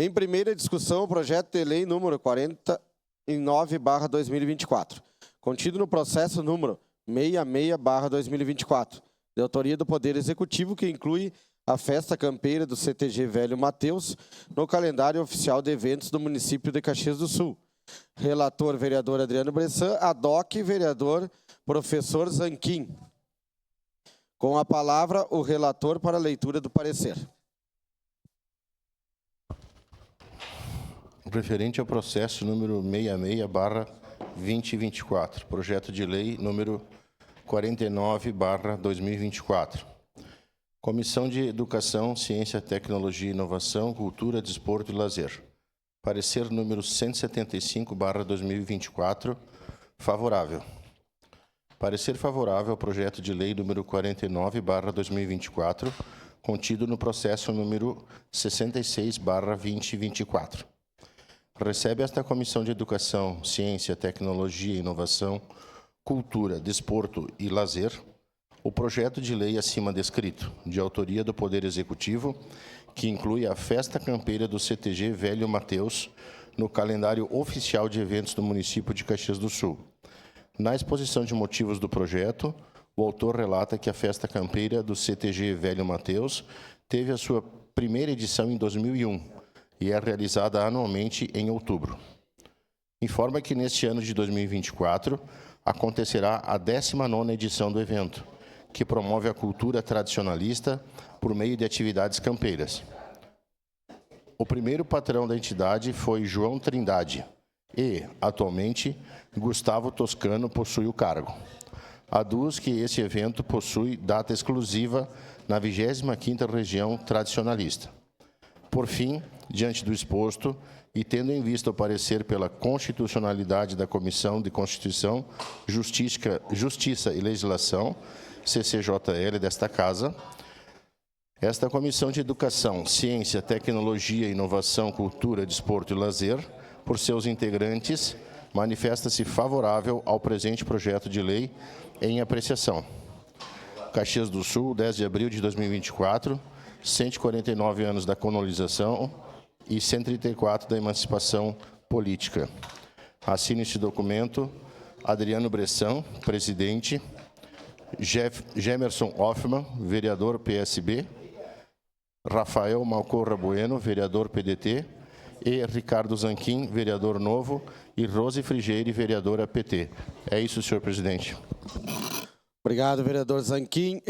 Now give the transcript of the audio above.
Em primeira discussão, o projeto de lei número 49/2024, contido no processo número 66/2024, de autoria do Poder Executivo, que inclui a festa campeira do CTG Velho Mateus no calendário oficial de eventos do município de Caxias do Sul. Relator, vereador Adriano Bressan. Ad-hoc, vereador professor Zanquim. Com a palavra, o relator para a leitura do parecer. Referente ao processo número 66/2024, projeto de lei número 49/2024. Comissão de Educação, Ciência, Tecnologia, Inovação, Cultura, Desporto e Lazer. Parecer número 175/2024, favorável. Parecer favorável ao projeto de lei número 49/2024, contido no processo número 66/2024. Recebe esta Comissão de Educação, Ciência, Tecnologia, Inovação, Cultura, Desporto e Lazer o projeto de lei acima descrito, de autoria do Poder Executivo, que inclui a festa campeira do CTG Velho Mateus no calendário oficial de eventos do município de Caxias do Sul. Na exposição de motivos do projeto, o autor relata que a festa campeira do CTG Velho Mateus teve a sua primeira edição em 2001 e é realizada anualmente em outubro. Informa que neste ano de 2024 acontecerá a 19ª edição do evento, que promove a cultura tradicionalista por meio de atividades campeiras. O primeiro patrão da entidade foi João Trindade e, atualmente, Gustavo Toscano possui o cargo. Aduz que esse evento possui data exclusiva na 25ª Região Tradicionalista. Por fim, diante do exposto, e tendo em vista o parecer pela constitucionalidade da Comissão de Constituição, Justiça e Legislação, CCJL desta Casa, esta Comissão de Educação, Ciência, Tecnologia, Inovação, Cultura, Desporto e Lazer, por seus integrantes, manifesta-se favorável ao presente projeto de lei em apreciação. Caxias do Sul, 10 de abril de 2024, 149 anos da colonização e 134 da emancipação política. Assino este documento Adriano Bressan, presidente, Gemerson Hoffmann, vereador PSB, Rafael Malcorra Bueno, vereador PDT, e Ricardo Zanquim, vereador Novo, e Rose Frigeire, vereadora PT. É isso, senhor presidente. Obrigado, vereador Zanquim.